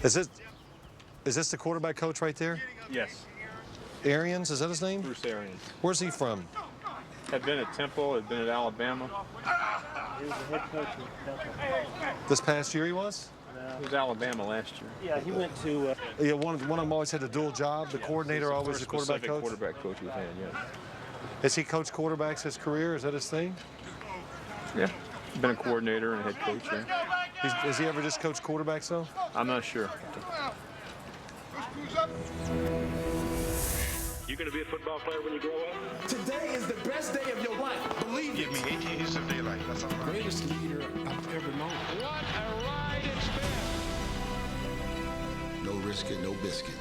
Is this the quarterback coach right there? Yes. Arians, is that his name? Bruce Arians. Where's he from? Had been at Temple, had been at Alabama. He was the head coach of Temple. This past year he was? He was Alabama last year. Yeah, he went to... Yeah, one of them always had the dual job, the coordinator, always the quarterback coach? Quarterback coach we've had, yes. Has he coached quarterbacks his career? Is that his thing? Yeah, been a coordinator and a head coach, yeah. Has he ever just coached quarterbacks, though? I'm not sure. You gonna be a football player when you grow up? Today is the best day of your life. Believe Give it. me 18 years of daylight. That's all right. Greatest leader I've ever known. What a ride it's been. No risk it, no biscuit.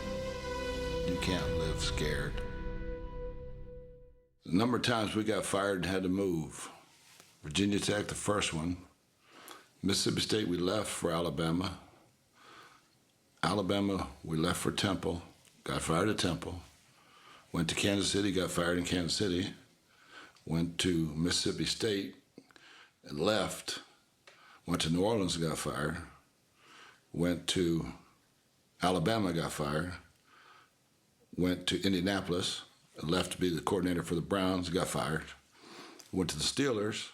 You can't live scared. A number of times we got fired and had to move. Virginia Tech, the first one. Mississippi State, we left for Alabama. Alabama, we left for Temple. Got fired at Temple. Went to Kansas City, got fired in Kansas City. Went to Mississippi State and left. Went to New Orleans and got fired. Went to Alabama, got fired. Went to Indianapolis, left to be the coordinator for the Browns, got fired. Went to the Steelers,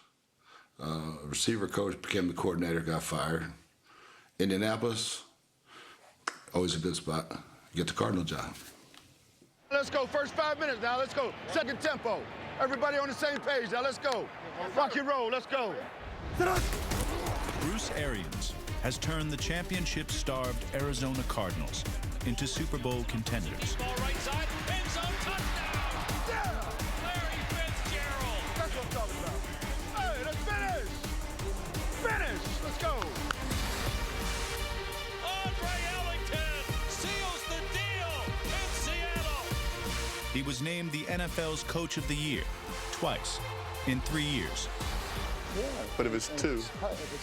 receiver coach, became the coordinator, got fired. Indianapolis, always a good spot. Get the Cardinal job. Let's go, first 5 minutes now, let's go. Second tempo. Everybody on the same page now, let's go. Rock and roll, let's go. Bruce Arians has turned the championship-starved Arizona Cardinals into Super Bowl contenders. Ball right side, end zone, touchdown! Yeah! Larry Fitzgerald! That's what I'm talking about. Hey, let's finish! Finish! Let's go! Andre Ellington seals the deal in Seattle! He was named the NFL's Coach of the Year twice in 3 years. But it was two.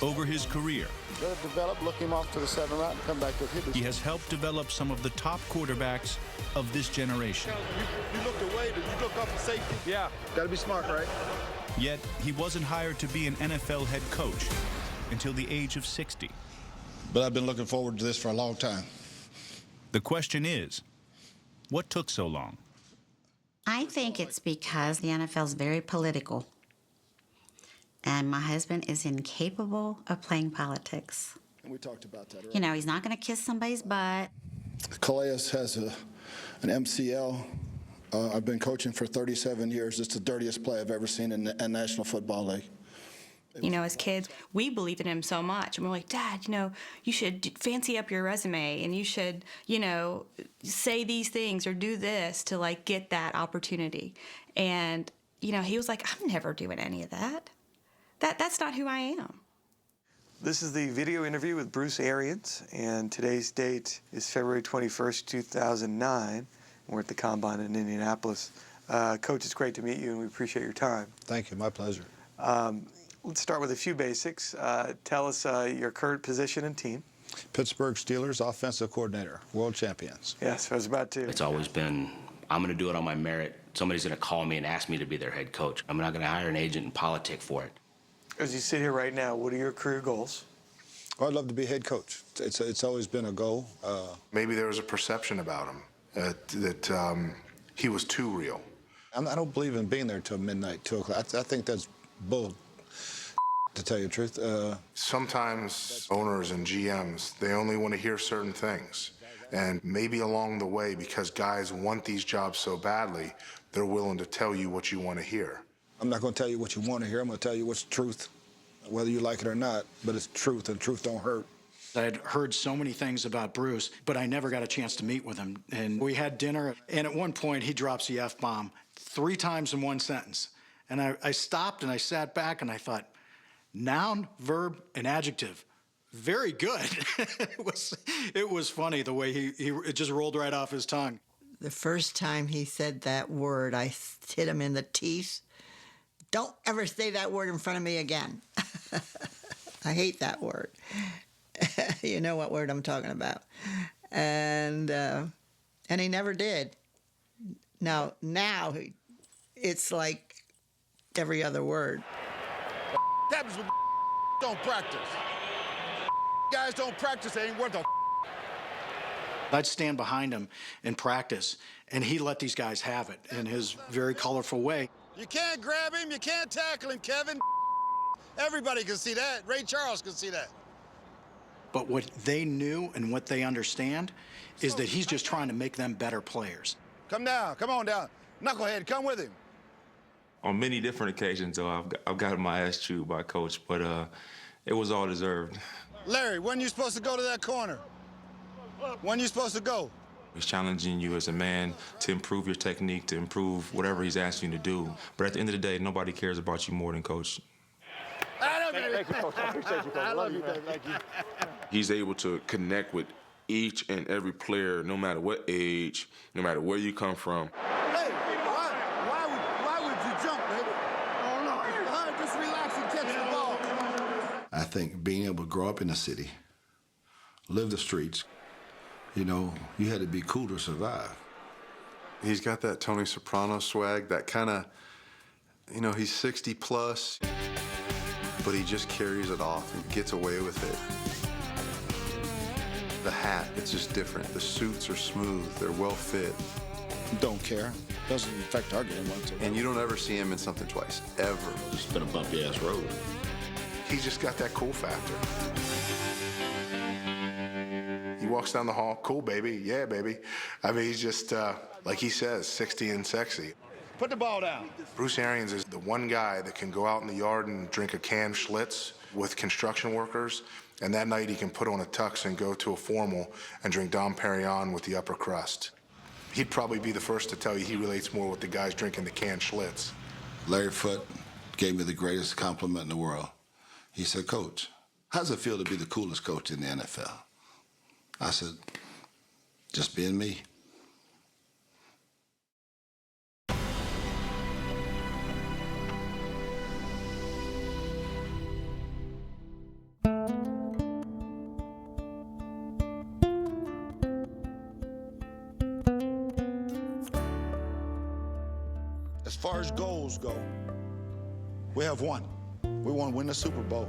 Over his career, Let it develop, look him off to the 7 route, and come back to hit he has helped develop some of the top quarterbacks of this generation. You looked away, did you look off the safety? Yeah. Gotta be smart, right? Yet, he wasn't hired to be an NFL head coach until the age of 60. But I've been looking forward to this for a long time. The question is, what took so long? I think it's because the NFL is very political. And my husband is incapable of playing politics. And we talked about that earlier. You know, he's not going to kiss somebody's butt. Calais has an MCL. I've been coaching for 37 years. It's the dirtiest play I've ever seen in the National Football League. You know, as kids, we believed in him so much. And we're like, Dad, you know, you should fancy up your resume and you should, you know, say these things or do this to, like, get that opportunity. And, you know, he was like, I'm never doing any of that. That's not who I am. This is the video interview with Bruce Arians, and today's date is February 21st, 2009. We're at the Combine in Indianapolis. Coach, it's great to meet you, and we appreciate your time. Thank you, my pleasure. Let's start with a few basics. Tell us your current position and team. Pittsburgh Steelers offensive coordinator, world champions. Yes, I was about to. It's always been, I'm going to do it on my merit. Somebody's going to call me and ask me to be their head coach. I'm not going to hire an agent and politic for it. As you sit here right now, what are your career goals? I'd love to be head coach. It's always been a goal. Maybe there was a perception about him that he was too real. I don't believe in being there till midnight, 2 o'clock. I think that's bull, to tell you the truth. Sometimes owners and GMs, they only want to hear certain things. And maybe along the way, because guys want these jobs so badly, they're willing to tell you what you want to hear. I'm not going to tell you what you want to hear. I'm going to tell you what's truth, whether you like it or not. But it's truth, and truth don't hurt. I had heard so many things about Bruce, but I never got a chance to meet with him. And we had dinner, and at one point, he drops the F-bomb 3 times in one sentence. And I stopped, and I sat back, and I thought, noun, verb, and adjective. Very good. It was funny the way it just rolled right off his tongue. The first time he said that word, I hit him in the teeth. Don't ever say that word in front of me again. I hate that word. You know what word I'm talking about. And he never did. Now it's like every other word. happens when don't practice. Guys don't practice, they ain't worth a. I'd stand behind him in practice, and he let these guys have it in his very colorful way. You can't grab him, you can't tackle him, Kevin. Everybody can see that. Ray Charles can see that. But what they knew and what they understand is that he's just trying to make them better players. Come down, come on down. Knucklehead, come with him. On many different occasions, though, I've gotten my ass chewed by Coach, but it was all deserved. Larry, when you supposed to go to that corner? When you supposed to go? He's challenging you as a man to improve your technique, to improve whatever he's asking you to do. But at the end of the day, nobody cares about you more than Coach. I love you. Thank you, Coach. I appreciate you, Coach. I love you, baby. Thank you. He's able to connect with each and every player, no matter what age, no matter where you come from. Hey, why would you jump, baby? Oh, no. Just relax and catch the ball. I think being able to grow up in the city, live the streets, you know, you had to be cool to survive. He's got that Tony Soprano swag, that kind of, you know, he's 60 plus, but he just carries it off and gets away with it. The hat, it's just different. The suits are smooth, they're well fit. Don't care. Doesn't affect our game whatsoever. And you don't ever see him in something twice, ever. It's been a bumpy ass road. He's just got that cool factor. He walks down the hall, cool, baby, yeah, baby. I mean, he's just, like he says, 60 and sexy. Put the ball down. Bruce Arians is the one guy that can go out in the yard and drink a canned Schlitz with construction workers, and that night he can put on a tux and go to a formal and drink Dom Perignon with the upper crust. He'd probably be the first to tell you he relates more with the guys drinking the canned Schlitz. Larry Foote gave me the greatest compliment in the world. He said, Coach, how does it feel to be the coolest coach in the NFL? I said, just being me. As far as goals go, we have one. We want to win the Super Bowl.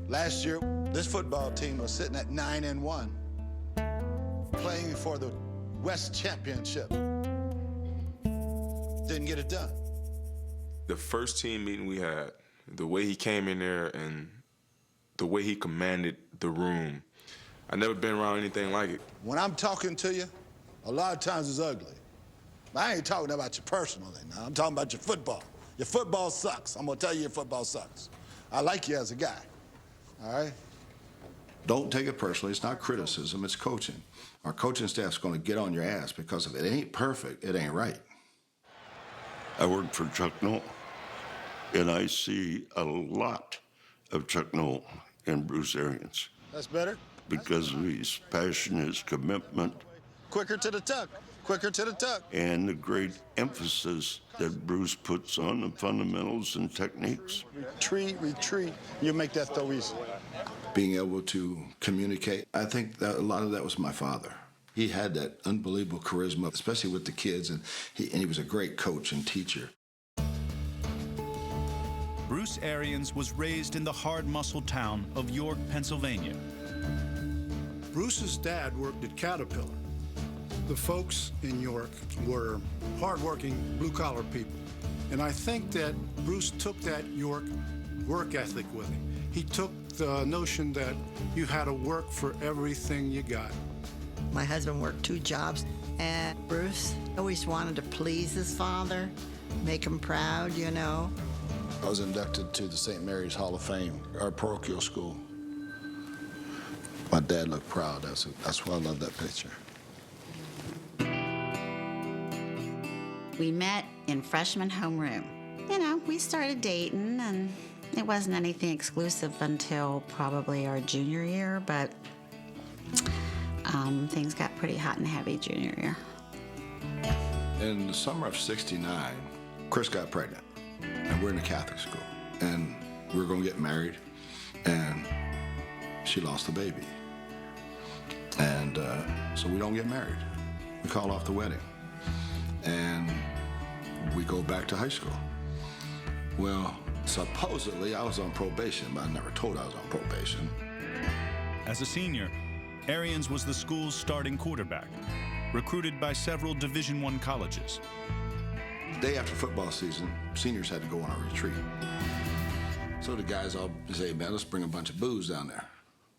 Last year, this football team was sitting at 9-1, playing for the West Championship. Didn't get it done. The first team meeting we had, the way he came in there and the way he commanded the room, I've never been around anything like it. When I'm talking to you, a lot of times it's ugly. I ain't talking about your personal thing now. I'm talking about your football. Your football sucks. I'm gonna tell you your football sucks. I like you as a guy, all right? Don't take it personally. It's not criticism, it's coaching. Our coaching staff's gonna get on your ass because if it ain't perfect, it ain't right. I work for Chuck Noll, and I see a lot of Chuck Noll in Bruce Arians. That's better? Because of his passion, his commitment. Quicker to the tuck. Quicker to the tuck. And the great emphasis that Bruce puts on the fundamentals and techniques. Retreat. You make that throw easy. Being able to communicate, I think that a lot of that was my father. He had that unbelievable charisma, especially with the kids, and he was a great coach and teacher. Bruce Arians was raised in the hard-muscled town of York, Pennsylvania. Bruce's dad worked at Caterpillar. The folks in York were hardworking, blue-collar people. And I think that Bruce took that York work ethic with him. He took the notion that you had to work for everything you got. My husband worked 2 jobs, and Bruce always wanted to please his father, make him proud, you know. I was inducted to the St. Mary's Hall of Fame, our parochial school. My dad looked proud. That's why I love that picture. We met in freshman homeroom. You know, we started dating, and it wasn't anything exclusive until probably our junior year, but things got pretty hot and heavy junior year. In the summer of '69, Chris got pregnant, and we're in a Catholic school, and we were gonna get married, and she lost the baby. And so we don't get married. We call off the wedding. And we go back to high school. Well, Supposedly, I was on probation, but I never told I was on probation. As a senior, Arians was the school's starting quarterback, recruited by several Division I colleges. Day after football season, seniors had to go on a retreat. So the guys all say, man, let's bring a bunch of booze down there.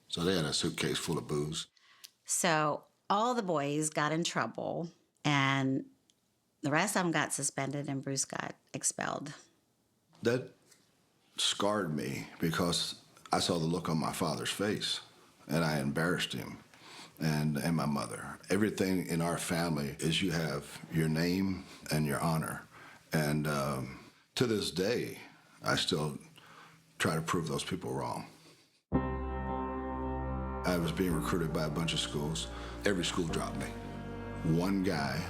So they had a suitcase full of booze. So all the boys got in trouble, and the rest of them got suspended, and Bruce got expelled. That scarred me because I saw the look on my father's face, and I embarrassed him and my mother. Everything in our family is you have your name and your honor. And to this day, I still try to prove those people wrong. I was being recruited by a bunch of schools. Every school dropped me. One guy,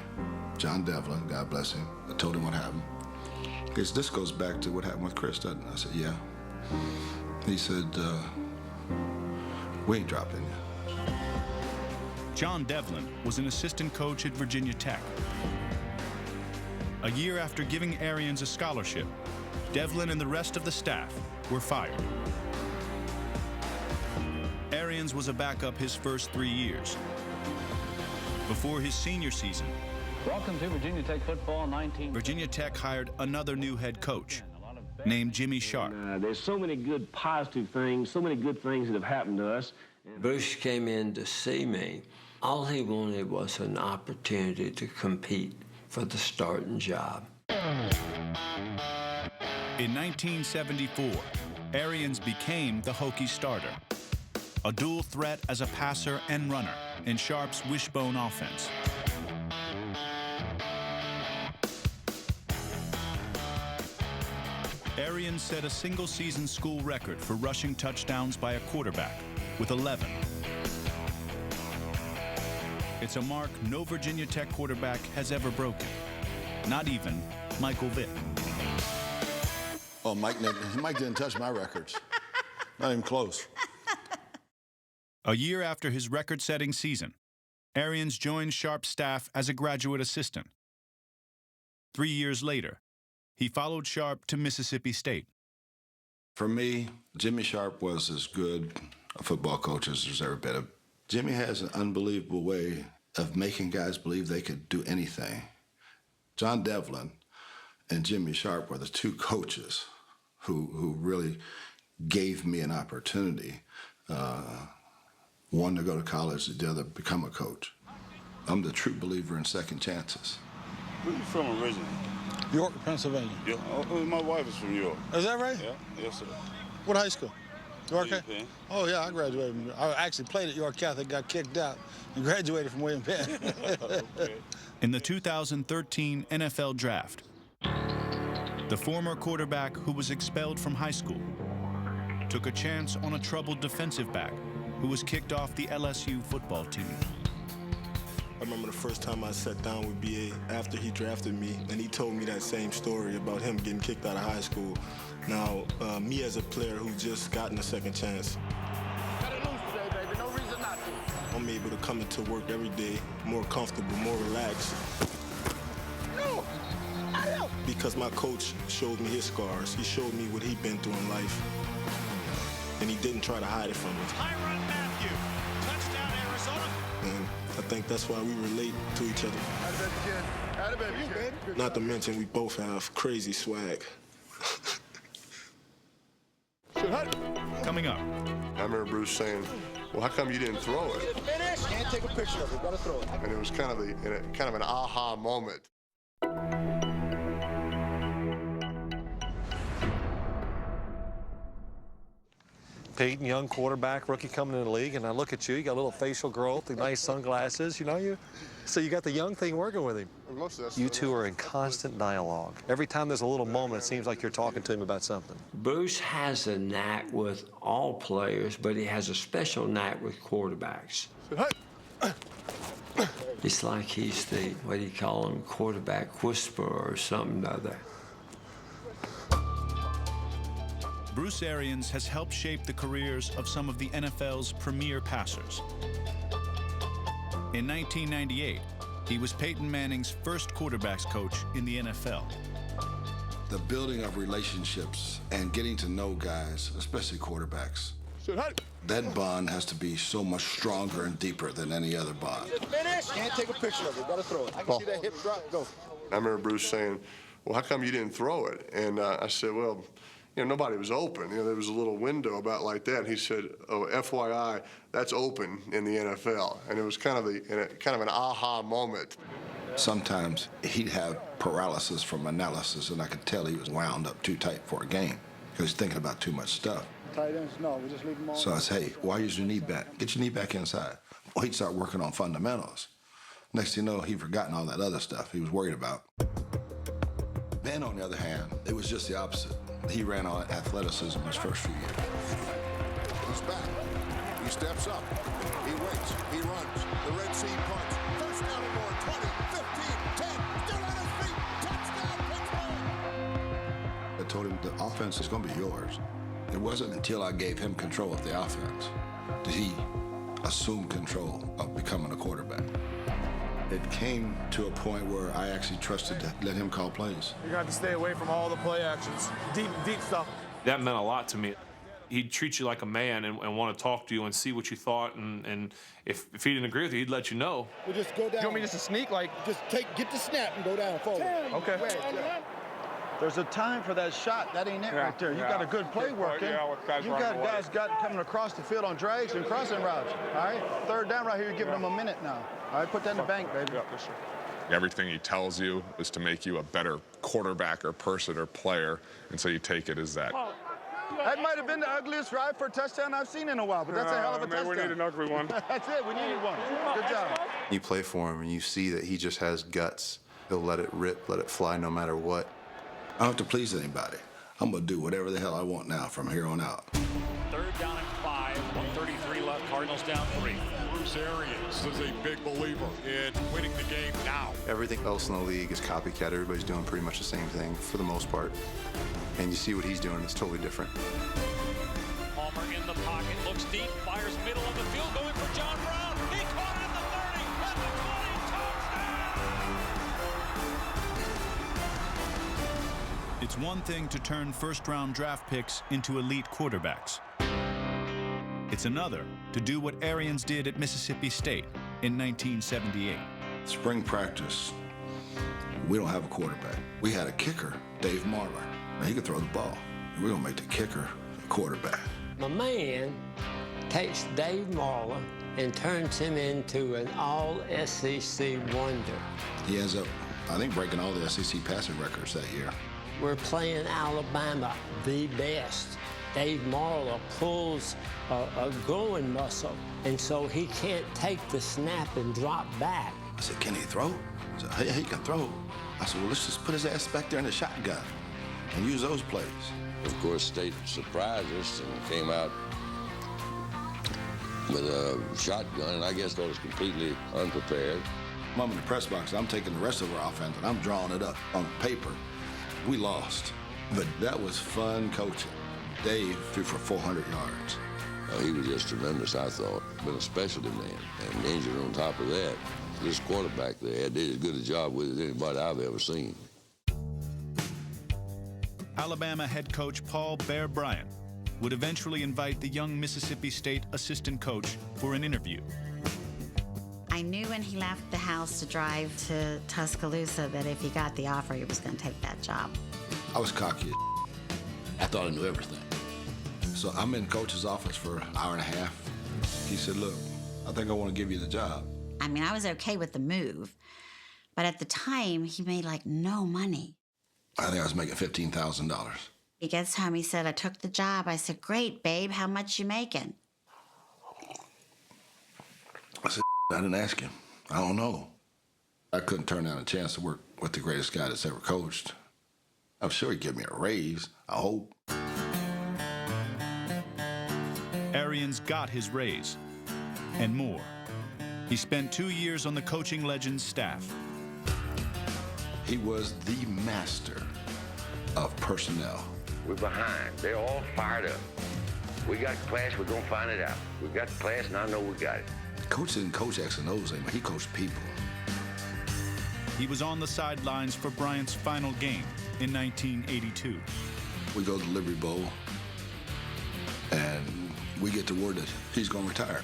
John Devlin, God bless him, I told him what happened. He said, this goes back to what happened with Chris, doesn't it? I said, yeah. He said, we ain't dropping you. John Devlin was an assistant coach at Virginia Tech. A year after giving Arians a scholarship, Devlin and the rest of the staff were fired. Arians was a backup his first 3 years. Before his senior season, welcome to Virginia Tech football 19. Virginia Tech hired another new head coach named Jimmy Sharp. There's so many good positive things, so many good things that have happened to us. Bruce came in to see me. All he wanted was an opportunity to compete for the starting job. In 1974, Arians became the Hokie starter, a dual threat as a passer and runner in Sharp's wishbone offense. Arians set a single-season school record for rushing touchdowns by a quarterback with 11. It's a mark no Virginia Tech quarterback has ever broken, not even Michael Vick. Oh, Mike didn't touch my records. Not even close. A year after his record-setting season, Arians joined Sharp's staff as a graduate assistant. 3 years later, he followed Sharp to Mississippi State. For me, Jimmy Sharp was as good a football coach as there's ever been. Jimmy has an unbelievable way of making guys believe they could do anything. John Devlin and Jimmy Sharp were the two coaches who really gave me an opportunity. One to go to college, the other become a coach. I'm the true believer in second chances. Where are you from originally? York, Pennsylvania. Yeah. Oh, my wife is from York. Is that right? Yeah. Yes, sir. What high school? York? William Penn. Oh, yeah, I graduated from I actually played at York Catholic, got kicked out, and graduated from William Penn. Okay. In the 2013 NFL Draft, the former quarterback who was expelled from high school took a chance on a troubled defensive back who was kicked off the LSU football team. I remember the first time I sat down with B.A. after he drafted me, and he told me that same story about him getting kicked out of high school. Now, me as a player who just gotten a second chance, I'm able to come into work every day more comfortable, more relaxed. Because my coach showed me his scars. He showed me what he'd been through in life. And he didn't try to hide it from me. Touchdown, Arizona. And I think that's why we relate to each other. Not to mention we both have crazy swag. Coming up. I remember Bruce saying, well, how come you didn't throw it? Can't take a picture of it, gotta throw it. And it was kind of an aha moment. Peyton, young quarterback, rookie coming in the league, and I look at you, you got a little facial growth, the nice sunglasses, so you got the young thing working with him. You two are in constant dialogue. Every time there's a little moment, it seems like you're talking to him about something. Bruce has a knack with all players, but he has a special knack with quarterbacks. It's like he's the, what do you call him, quarterback whisperer or something other. Bruce Arians has helped shape the careers of some of the NFL's premier passers. In 1998, he was Peyton Manning's first quarterbacks coach in the NFL. the building of relationships and getting to know guys, especially quarterbacks. That bond has to be so much stronger and deeper than any other bond. Finish. Can't take a picture of it. Gotta throw it. I can see that hip drop. Go. I remember Bruce saying, well, how come you didn't throw it? And I said, well, nobody was open. There was a little window about like that. And he said, oh, FYI, that's open in the NFL. And it was kind of an aha moment. Sometimes he'd have paralysis from analysis, and I could tell he was wound up too tight for a game because he's thinking about too much stuff. Tight ends, no, we just leave them on. So I say, hey, why use your knee back? Get your knee back inside. Well, he'd start working on fundamentals. Next thing you know, he'd forgotten all that other stuff he was worried about. Ben, on the other hand, it was just the opposite. He ran on athleticism his first few years. He's back. He steps up. He waits. He runs. The Red Sea punch. First down and more. 20, 15, 10. Still on his feet. Touchdown, Pittsburgh. I told him the offense is going to be yours. It wasn't until I gave him control of the offense did he assume control of becoming a quarterback. It came to a point where I actually trusted to let him call plays. You're going to have to stay away from all the play actions. Deep stuff. That meant a lot to me. He'd treat you like a man and want to talk to you and see what you thought. And if he didn't agree with you, he'd let you know. We just go down. You want me just to sneak? Just get the snap and go down forward. Okay. There's a time for that shot. That ain't it right there. You got a good play working. You got guys coming across the field on drags and crossing routes. All right? Third down right here, you're giving them a minute now. All right, put that in the bank, baby. Everything he tells you is to make you a better quarterback or person or player, and so you take it as that. That might have been the ugliest drive for a touchdown I've seen in a while, but that's a hell of a touchdown. We need an ugly one. That's it. We needed one. Good job. You play for him, and you see that he just has guts. He'll let it rip, let it fly no matter what. I don't have to please anybody. I'm going to do whatever the hell I want now from here on out. Third down and 5, 1:33 left, Cardinals down 3. Bruce Arians is a big believer in winning the game now. Everything else in the league is copycat. Everybody's doing pretty much the same thing for the most part. And you see what he's doing, it's totally different. Palmer in the pocket, looks deep, fires middle of the field, going for John Brown. He caught it at the 30, at the 20, touchdown! It's one thing to turn first-round draft picks into elite quarterbacks. It's another to do what Arians did at Mississippi State in 1978. Spring practice, we don't have a quarterback. We had a kicker, Dave Marler. Now, he could throw the ball. We're going to make the kicker a quarterback. My man takes Dave Marler and turns him into an all-SEC wonder. He ends up, I think, breaking all the SEC passing records that year. We're playing Alabama, the best. Dave Marler pulls a growing muscle, and so he can't take the snap and drop back. I said, can he throw? He said, hey, he can throw. I said, well, let's just put his ass back there in the shotgun and use those plays. Of course, State surprised us and came out with a shotgun, and I guess I was completely unprepared. I'm in the press box. I'm taking the rest of our offense, and I'm drawing it up on paper. We lost, but that was fun coaching. Dave threw for 400 yards. He was just tremendous, I thought. Been a specialty man, and injured on top of that. This quarterback they had did as good a job with it as anybody I've ever seen. Alabama head coach Paul Bear Bryant would eventually invite the young Mississippi State assistant coach for an interview. I knew when he left the house to drive to Tuscaloosa that if he got the offer, he was going to take that job. I was cocky. I thought I knew everything. So I'm in coach's office for an hour and a half. He said, look, I think I want to give you the job. I mean, I was okay with the move, but at the time, he made like no money. I think I was making $15,000. He gets home, he said, I took the job. I said, great, babe, how much you making? I said, I didn't ask him. I don't know. I couldn't turn down a chance to work with the greatest guy that's ever coached. I'm sure he'd give me a raise, I hope. Arians got his raise, and more. He spent 2 years on the coaching legend's staff. He was the master of personnel. We're behind. They're all fired up. We got class, we're gonna find it out. We got the class, and I know we got it. Coach didn't coach X and O's anymore. He coached people. He was on the sidelines for Bryant's final game in 1982. We go to the Liberty Bowl, and we get the word that he's going to retire.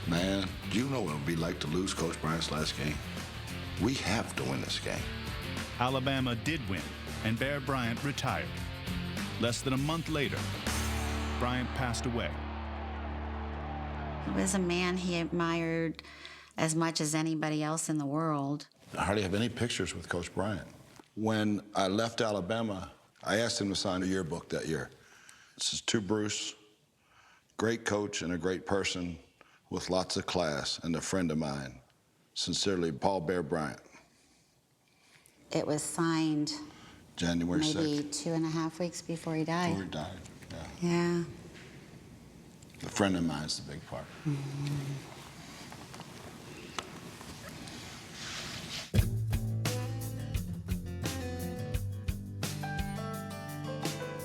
Man, do you know what it would be like to lose Coach Bryant's last game? We have to win this game. Alabama did win, and Bear Bryant retired. Less than a month later, Bryant passed away. He was a man he admired as much as anybody else in the world. I hardly have any pictures with Coach Bryant. When I left Alabama, I asked him to sign a yearbook that year. This is to Bruce, great coach and a great person with lots of class and a friend of mine. Sincerely, Paul Bear Bryant. It was signed January 6th. maybe 2.5 weeks before he died. Before he died, yeah. Yeah. A friend of mine's the big part.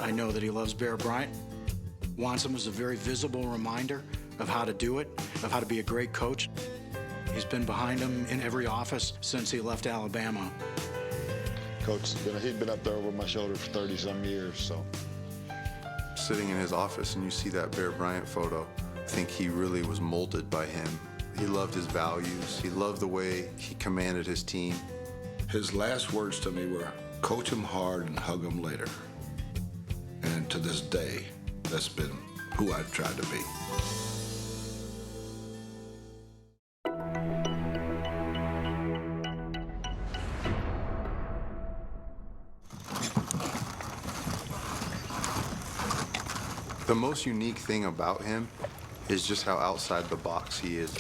I know that he loves Bear Bryant, wants him as a very visible reminder of how to do it, of how to be a great coach. He's been behind him in every office since he left Alabama. Coach, he's been up there over my shoulder for 30-some years, so. Sitting in his office and you see that Bear Bryant photo, I think he really was molded by him. He loved his values. He loved the way he commanded his team. His last words to me were, coach him hard and hug him later. And to this day, that's been who I've tried to be. The most unique thing about him is just how outside the box he is.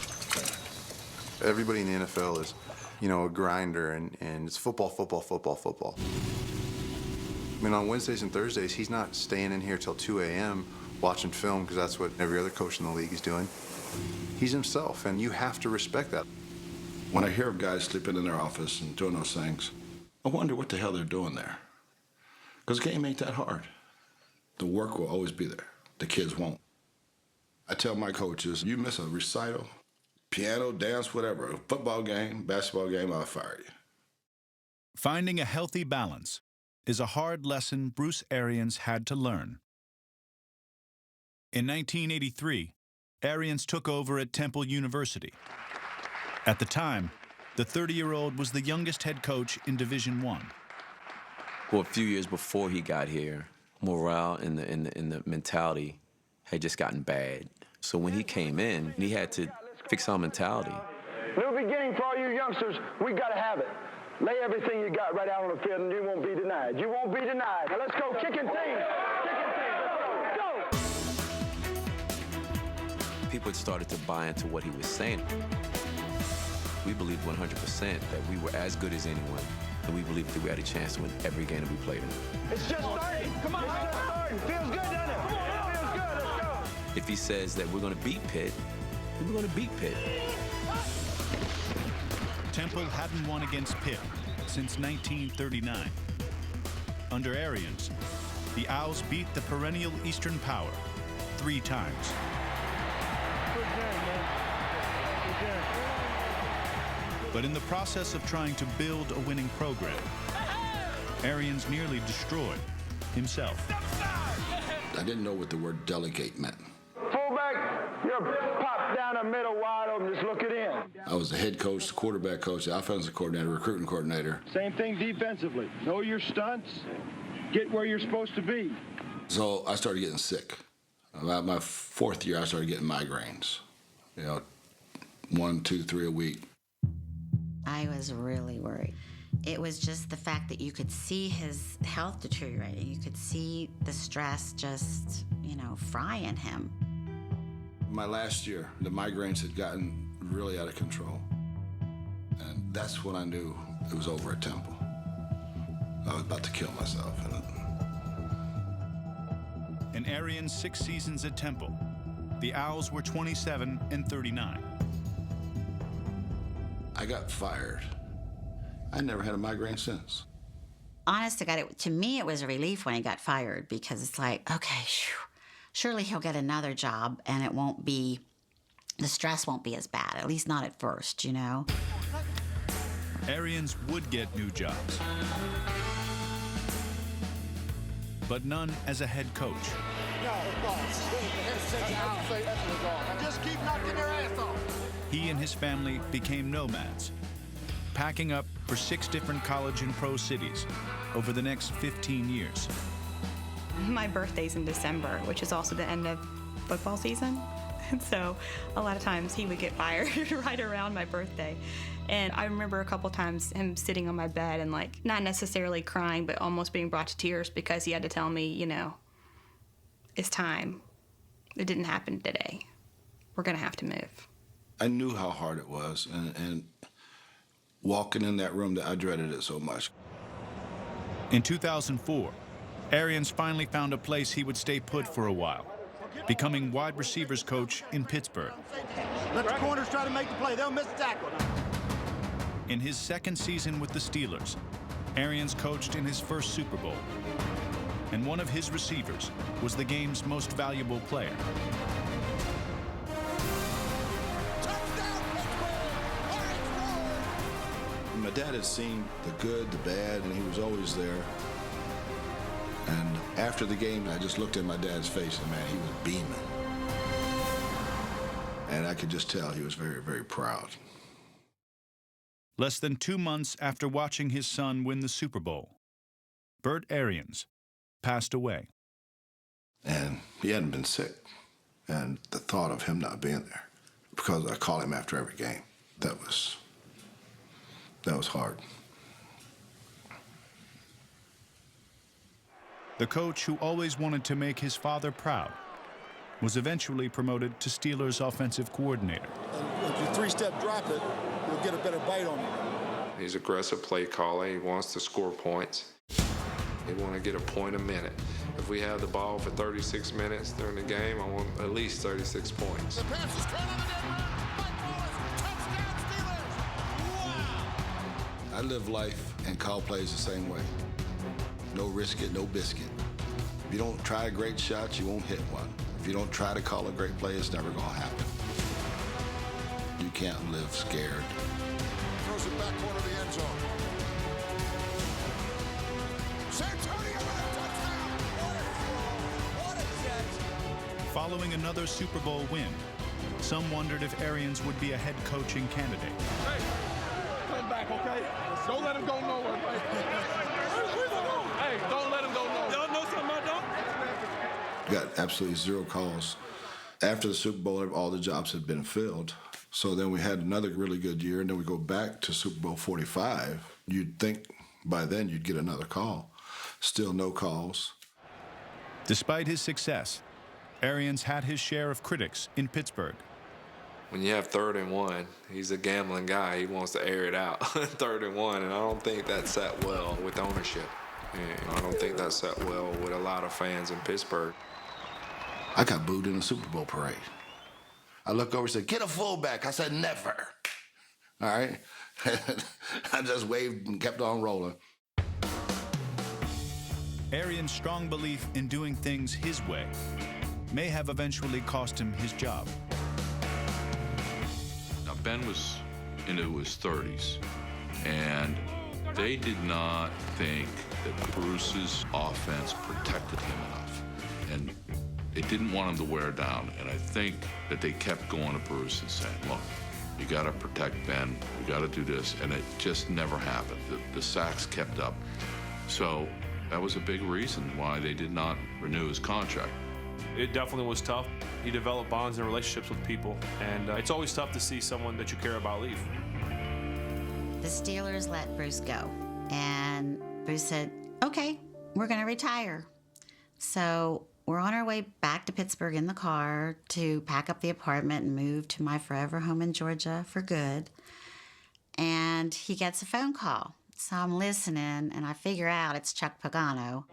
Everybody in the NFL is, you know, a grinder, and it's football, football, football, football. I mean, on Wednesdays and Thursdays, he's not staying in here till 2 a.m. watching film, because that's what every other coach in the league is doing. He's himself, and you have to respect that. When I hear of guys sleeping in their office and doing those things, I wonder what the hell they're doing there. Because the game ain't that hard. The work will always be there. The kids won't. I tell my coaches, you miss a recital, piano, dance, whatever, a football game, basketball game, I'll fire you. Finding a healthy balance is a hard lesson Bruce Arians had to learn. In 1983, Arians took over at Temple University. At the time, the 30-year-old was the youngest head coach in Division I. Well, a few years before he got here, morale and the mentality had just gotten bad. So when he came in, he had to fix our mentality. New beginning for all you youngsters. We got to have it. Lay everything you got right out on the field, and you won't be denied. You won't be denied. Now let's go kicking things. Kicking things. Let's go. People had started to buy into what he was saying. We believed 100% that we were as good as anyone, and we believed that we had a chance to win every game that we played in. It's just starting. Come on, it's just starting. Feels good, doesn't it? Come on, it feels good. Let's go. If he says that we're going to beat Pitt, we're going to beat Pitt. Temple hadn't won against Pitt since 1939. Under Arians, the Owls beat the perennial Eastern power 3 times. Good game, man. Good game. But in the process of trying to build a winning program, Arians nearly destroyed himself. I didn't know what the word delegate meant. Fullback, you're pop down the middle wide open, just look it in. I was the head coach, the quarterback coach, the offensive coordinator, recruiting coordinator. Same thing defensively. Know your stunts, get where you're supposed to be. So I started getting sick. About my 4th year, I started getting migraines. You know, 1, 2, 3 a week. I was really worried. It was just the fact that you could see his health deteriorating. You could see the stress just, frying him. My last year, the migraines had gotten really out of control. And that's when I knew it was over at Temple. I was about to kill myself. In Arians' 6 seasons at Temple, the Owls were 27-39. I got fired. I never had a migraine since. Honest to God, to me, it was a relief when he got fired, because it's like, okay, surely he'll get another job and it won't be, the stress won't be as bad, at least not at first, Arians would get new jobs. but none as a head coach. Just keep knocking their ass off. He and his family became nomads, packing up for 6 different college and pro cities over the next 15 years. My birthday's in December, which is also the end of football season. And so a lot of times he would get fired right around my birthday. And I remember a couple times him sitting on my bed and like not necessarily crying, but almost being brought to tears because he had to tell me, you know, it's time. It didn't happen today. We're going to have to move. I knew how hard it was, and walking in that room, I dreaded it so much. In 2004, Arians finally found a place he would stay put for a while, becoming wide receivers coach in Pittsburgh. Let the corners try to make the play. They'll miss the tackle. In his second season with the Steelers, Arians coached in his first Super Bowl, and one of his receivers was the game's most valuable player. My dad had seen the good, the bad, and he was always there. And after the game, I just looked at my dad's face, and man, he was beaming. And I could just tell he was very, very proud. Less than 2 months after watching his son win the Super Bowl, Bert Arians passed away. And he hadn't been sick. And the thought of him not being there, because I called him after every game, that was hard. The coach who always wanted to make his father proud was eventually promoted to Steelers' offensive coordinator. If you 3-step drop it, you'll get a better bite on it. He's aggressive play caller. He wants to score points. They want to get a point a minute. If we have the ball for 36 minutes during the game, I want at least 36 points. The pass is caught on the dead run. Mike Wallace, touchdown Steelers. Wow. I live life and call plays the same way. No risk it, no biscuit. If you don't try a great shot, you won't hit one. If you don't try to call a great play, it's never going to happen. You can't live scared. Throws it back corner of the end zone. Santonio with a touchdown. What a catch. Following another Super Bowl win, some wondered if Arians would be a head coaching candidate. Hey, come back, okay? Don't let him go nowhere, right? Hey, don't let him go nowhere. Y'all know something I don't? Got absolutely 0 calls. After the Super Bowl, all the jobs had been filled. So then we had another really good year, and then we go back to Super Bowl 45. You'd think by then you'd get another call. Still no calls. Despite his success, Arians had his share of critics in Pittsburgh. When you have 3rd and 1, he's a gambling guy. He wants to air it out. 3rd and 1, and I don't think that sat well with ownership. And I don't think that sat well with a lot of fans in Pittsburgh. I got booed in the Super Bowl parade. I look over and said, "Get a fullback." I said, "Never." All right? I just waved and kept on rolling. Arians' strong belief in doing things his way may have eventually cost him his job. Now, Ben was into his 30s, and they did not think that Bruce's offense protected him enough. And they didn't want him to wear down, and I think that they kept going to Bruce and saying, "Look, you got to protect Ben, you got to do this," and it just never happened. The sacks kept up. So that was a big reason why they did not renew his contract. It definitely was tough. He developed bonds and relationships with people, and it's always tough to see someone that you care about leave. The Steelers let Bruce go, and Bruce said, "Okay, we're going to retire." So we're on our way back to Pittsburgh in the car to pack up the apartment and move to my forever home in Georgia for good. And he gets a phone call. So I'm listening, and I figure out it's Chuck Pagano.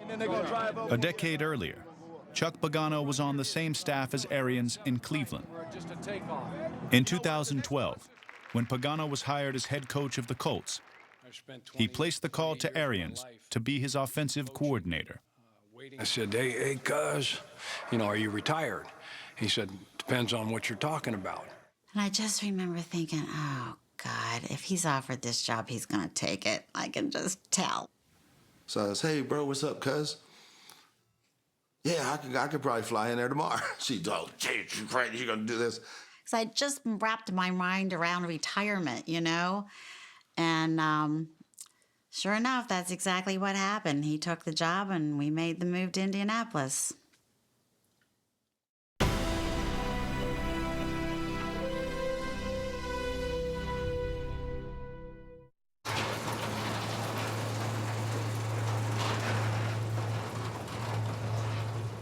A decade earlier, Chuck Pagano was on the same staff as Arians in Cleveland. In 2012, when Pagano was hired as head coach of the Colts, he placed the call to Arians to be his offensive coordinator. I said, hey, cuz, are you retired? He said, depends on what you're talking about. And I just remember thinking, oh, God, if he's offered this job, he's going to take it. I can just tell. So I said, "Hey, bro, what's up, cuz?" Yeah, I could probably fly in there tomorrow. She's all, gee, she's crazy, you're going to do this. Because I just wrapped my mind around retirement, you know? And sure enough, that's exactly what happened. He took the job and we made the move to Indianapolis.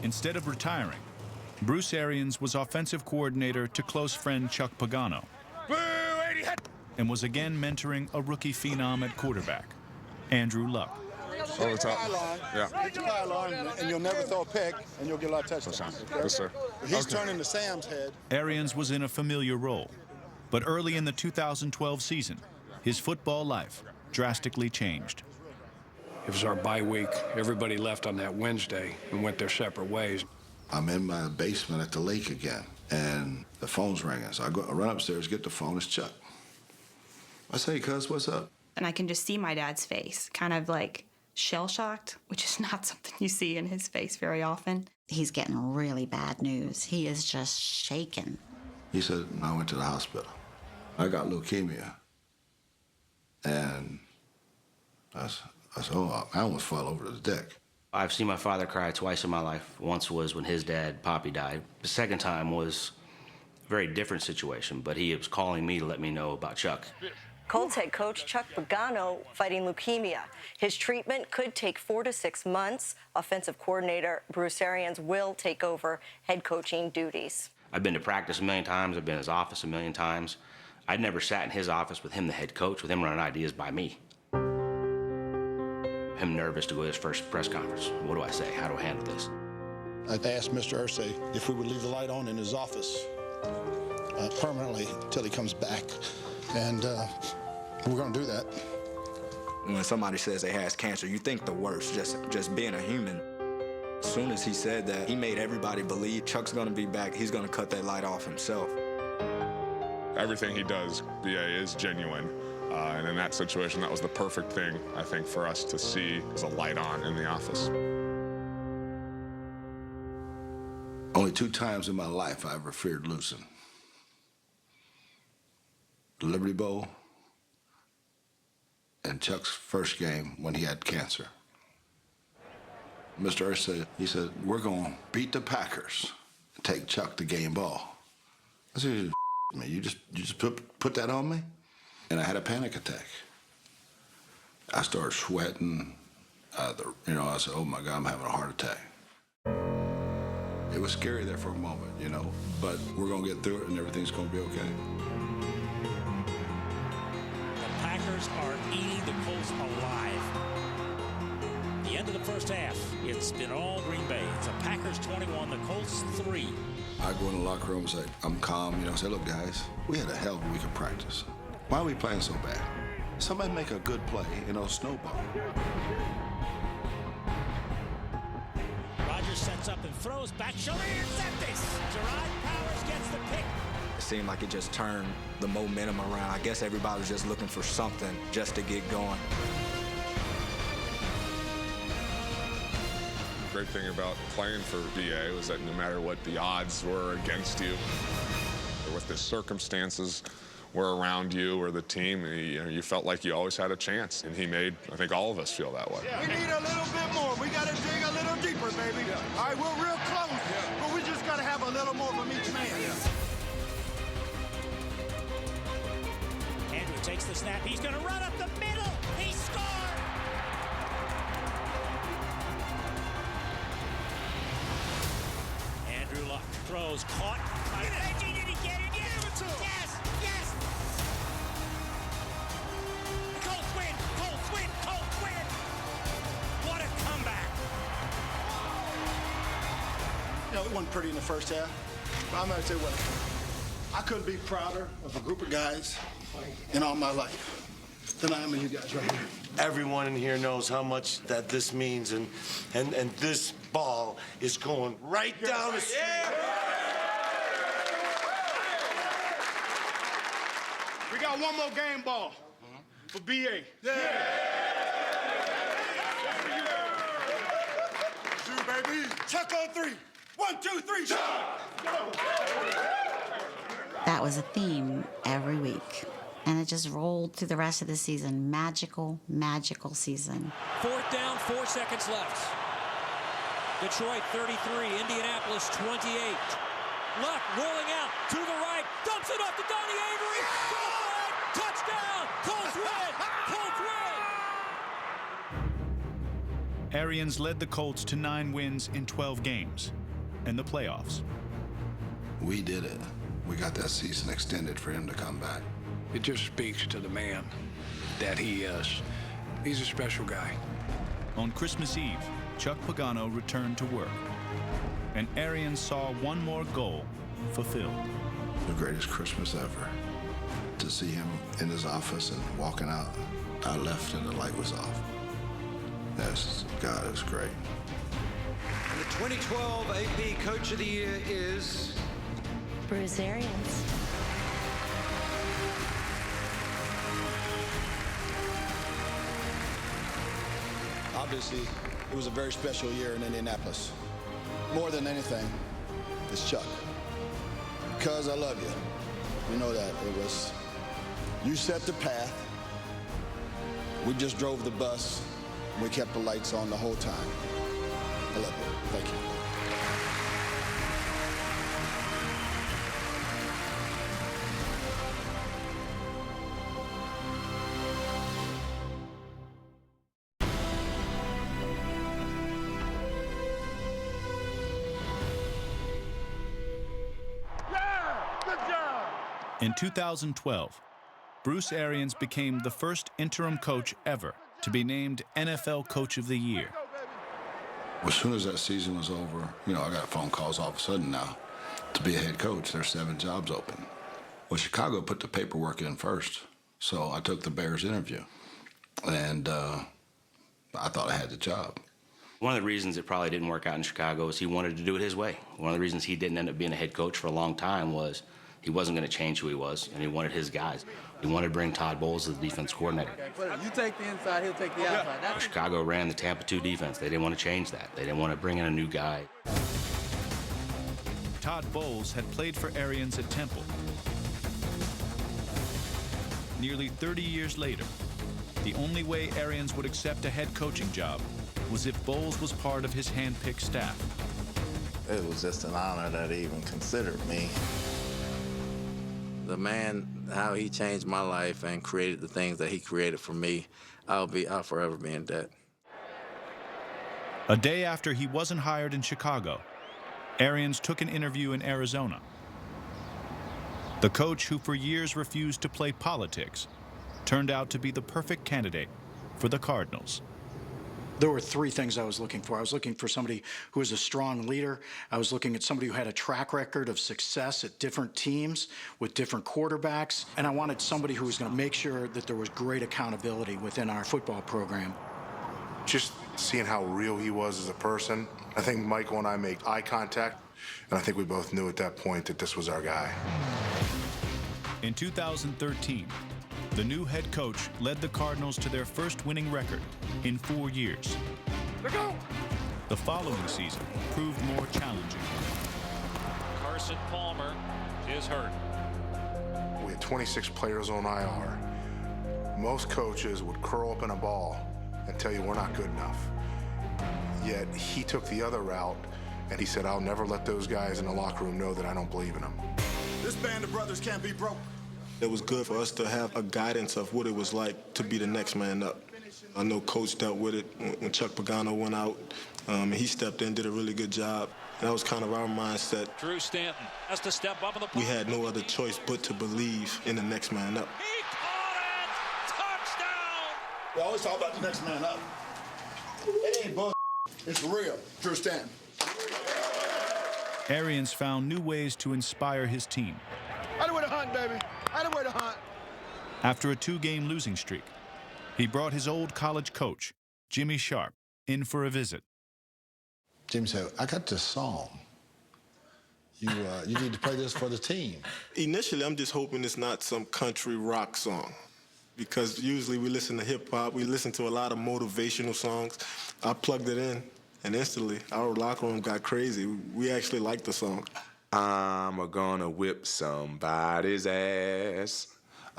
Instead of retiring, Bruce Arians was offensive coordinator to close friend Chuck Pagano and was again mentoring a rookie phenom at quarterback, Andrew Luck. Over the top. Yeah. Get your pylon, and you'll never throw a pick, and you'll get a lot of touchdowns. Okay? Yes, sir. He's turning to Sam's head. Arians was in a familiar role, but early in the 2012 season, his football life drastically changed. It was our bye week. Everybody left on that Wednesday and went their separate ways. I'm in my basement at the lake again, and the phone's ringing. So I run upstairs, get the phone. It's Chuck. I say, cuz, what's up? And I can just see my dad's face, kind of like shell-shocked, which is not something you see in his face very often. He's getting really bad news. He is just shaken. He said, I went to the hospital. I got leukemia. And I said, oh, I almost fell over the deck. I've seen my father cry twice in my life. Once was when his dad, Poppy, died. The second time was a very different situation, but he was calling me to let me know about Chuck. Colts head coach Chuck Pagano fighting leukemia. His treatment could take 4 to 6 months. Offensive coordinator Bruce Arians will take over head coaching duties. I've been to practice a million times. I've been in his office a million times. I'd never sat in his office with him, the head coach, with him running ideas by me. I'm nervous to go to his first press conference. What do I say? How do I handle this? I asked Mr. Irsay if we would leave the light on in his office permanently until he comes back. And we're going to do that. When somebody says they has cancer, you think the worst, just being a human. As soon as he said that, he made everybody believe Chuck's going to be back. He's going to cut that light off himself. Everything he does, BA, is genuine. And in that situation, that was the perfect thing, I think, for us to see as a light on in the office. Only 2 times in my life I ever feared losing. The Liberty Bowl and Chuck's first game when he had cancer. Mr. Irsay, he said, we're going to beat the Packers and take Chuck the game ball. I said, man, you just put that on me? And I had a panic attack. I started sweating. I said, oh my God, I'm having a heart attack. It was scary there for a moment, but we're going to get through it and everything's going to be okay. The Packers are eating the Colts alive. The end of the first half, it's been all Green Bay. It's the Packers 21, the Colts 3. I go in the locker room and say, I'm calm, I say, look guys, we had a hell of a week of practice. Why are we playing so bad? Somebody make a good play, snowball. Rodgers sets up and throws back, shoulder intercepted. Gerard Powers gets the pick. It seemed like it just turned the momentum around. I guess everybody was just looking for something just to get going. The great thing about playing for BA was that no matter what the odds were against you, or what the circumstances were around you or the team, you felt like you always had a chance. And he made, I think, all of us feel that way. We need a little bit more. We got to dig a little deeper, baby. All right, we're real close, but we just got to have a little more from each man. Andrew takes the snap. He's going to run up the middle. He scored! Andrew Luck throws, caught. Reggie, did he get it? Yes! Yes! Yes! Colts win! Colts win! Colts win! What a comeback! It wasn't pretty in the first half. But I'm going to tell you what, I couldn't be prouder of a group of guys in all my life than I am of you guys right here. Everyone in here knows how much that this means, and this ball is going right down the street. We got one more game ball for BA. Yeah. Drew, baby. baby. Chuck on three. 1, 2, 3, Chuck! That was a theme every week. And it just rolled through the rest of the season. Magical, magical season. 4th down, 4 seconds left. Detroit 33, Indianapolis 28. Luck rolling out to the right, dumps it off to Donnie Avery. To the flag, touchdown! Colts win! Colts win! Arians led the Colts to 9 wins in 12 games and the playoffs. We did it. We got that season extended for him to come back. It just speaks to the man that he is. He's a special guy. On Christmas Eve, Chuck Pagano returned to work, and Arians saw one more goal fulfilled. The greatest Christmas ever. To see him in his office and walking out, I left and the light was off. Yes, God, it was great. And the 2012 AP Coach of the Year is Bruce Arians. Obviously, it was a very special year in Indianapolis. More than anything, it's Chuck. Because I love you. You know that. It was, you set the path. We just drove the bus. We kept the lights on the whole time. I love you. Thank you. In 2012, Bruce Arians became the first interim coach ever to be named NFL Coach of the Year. As soon as that season was over, I got phone calls all of a sudden now. To be a head coach, there's 7 jobs open. Well, Chicago put the paperwork in first, so I took the Bears interview, and I thought I had the job. One of the reasons it probably didn't work out in Chicago is he wanted to do it his way. One of the reasons he didn't end up being a head coach for a long time was he wasn't going to change who he was, and he wanted his guys. He wanted to bring Todd Bowles as the defense coordinator. You take the inside, he'll take the outside. Chicago ran the Tampa 2 defense. They didn't want to change that. They didn't want to bring in a new guy. Todd Bowles had played for Arians at Temple. Nearly 30 years later, the only way Arians would accept a head coaching job was if Bowles was part of his hand-picked staff. It was just an honor that he even considered me. The man, how he changed my life and created the things that he created for me, I'll forever be in debt. A day after he wasn't hired in Chicago, Arians took an interview in Arizona. The coach who for years refused to play politics turned out to be the perfect candidate for the Cardinals. There were 3 things I was looking for. I was looking for somebody who was a strong leader. I was looking at somebody who had a track record of success at different teams with different quarterbacks. And I wanted somebody who was going to make sure that there was great accountability within our football program. Just seeing how real he was as a person, I think Michael and I made eye contact, and I think we both knew at that point that this was our guy. In 2013, the new head coach led the Cardinals to their first winning record in 4 years. The following season proved more challenging. Carson Palmer is hurt. We had 26 players on IR. Most coaches would curl up in a ball and tell you we're not good enough. Yet he took the other route, and he said, I'll never let those guys in the locker room know that I don't believe in them. This band of brothers can't be broke. It was good for us to have a guidance of what it was like to be the next man up. I know Coach dealt with it when Chuck Pagano went out, and he stepped in, did a really good job. That was kind of our mindset. Drew Stanton has to step up in the We had no other choice but to believe in the next man up. He caught it! Touchdown! We always talk about the next man up. It ain't bull. It's real. Drew Stanton. Arians found new ways to inspire his team. I know where to hunt, baby. I know where to hunt. After a 2-game losing streak, he brought his old college coach, Jimmy Sharp, in for a visit. Jimmy said, I got this song. You need to play this for the team. Initially, I'm just hoping it's not some country rock song, because usually we listen to hip-hop, we listen to a lot of motivational songs. I plugged it in, And instantly, our locker room got crazy. We actually liked the song. I'm gonna whip somebody's ass.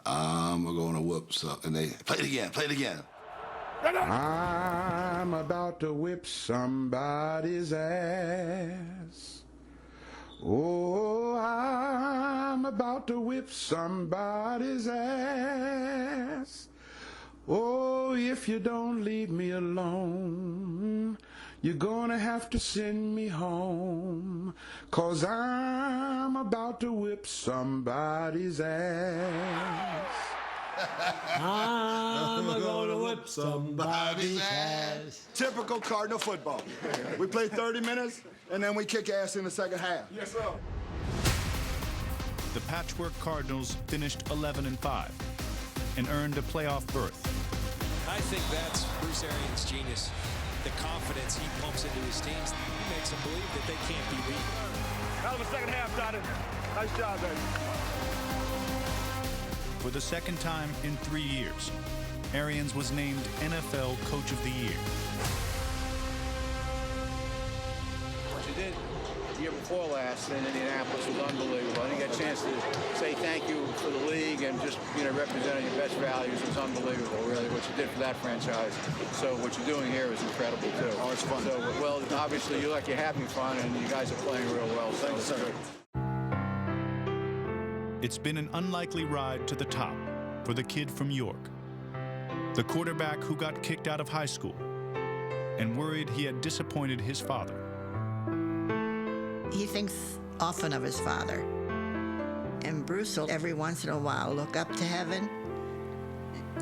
I'm gonna whoop some. And they play it again, play it again. I'm about to whip somebody's ass. Oh, I'm about to whip somebody's ass. Oh, if you don't leave me alone, you're gonna have to send me home, 'cause I'm about to whip somebody's ass. I'm gonna whip somebody's ass. Typical Cardinal football. We play 30 minutes, and then we kick ass in the second half. Yes, sir. The Patchwork Cardinals finished 11-5 and earned a playoff berth. I think that's Bruce Arians' genius. The confidence he pumps into his teams, he makes them believe that they can't be beaten. Hell of a second half, Dottie. Nice job, baby. For the second time in 3 years, Arians was named NFL Coach of the Year. What you did the year before last in Indianapolis was unbelievable. I didn't get a chance to say thank you for the league and just, representing your best values. It was unbelievable, really, what you did for that franchise. So what you're doing here is incredible, too. Oh, it's fun. So, well, obviously, you're having fun, and you guys are playing real well. So Thanks, sir. It's been an unlikely ride to the top for the kid from York, the quarterback who got kicked out of high school and worried he had disappointed his father. He thinks often of his father. And Bruce will every once in a while look up to heaven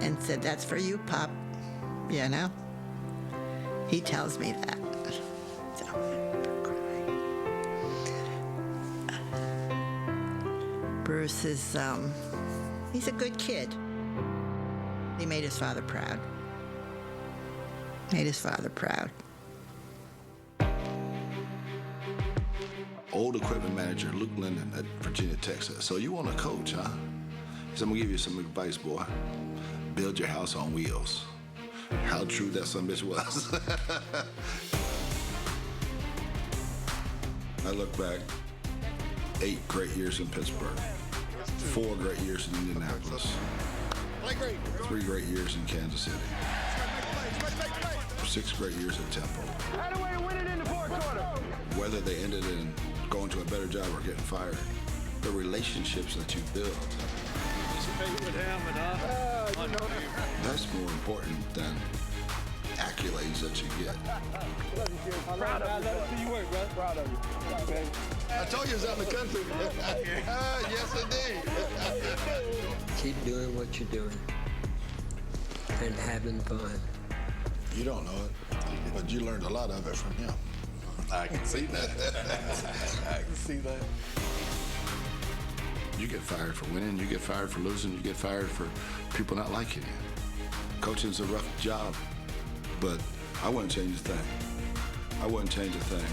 and said, "That's for you, Pop." He tells me that. Bruce is, he's a good kid. He made his father proud. Old equipment manager Luke Linden at Virginia Tech said, "So you want to coach, huh?" He said, "I'm going to give you some advice, boy. Build your house on wheels." How true that son bitch was. I look back, 8 great years in Pittsburgh, 4 great years in Indianapolis, 3 great years in Kansas City, 6 great years at Temple. Whether they ended in going to a better job or getting fired, the relationships that you build, that's more important than accolades that you get. Proud of you. Love to see you work, bro. Proud of you. I told you it's out in the country. Yes, indeed. Keep doing what you're doing and having fun. You don't know it, but you learned a lot of it from him. I can see that. I can see that. You get fired for winning, you get fired for losing, you get fired for people not liking you. Coaching's a rough job, but I wouldn't change a thing. I wouldn't change a thing.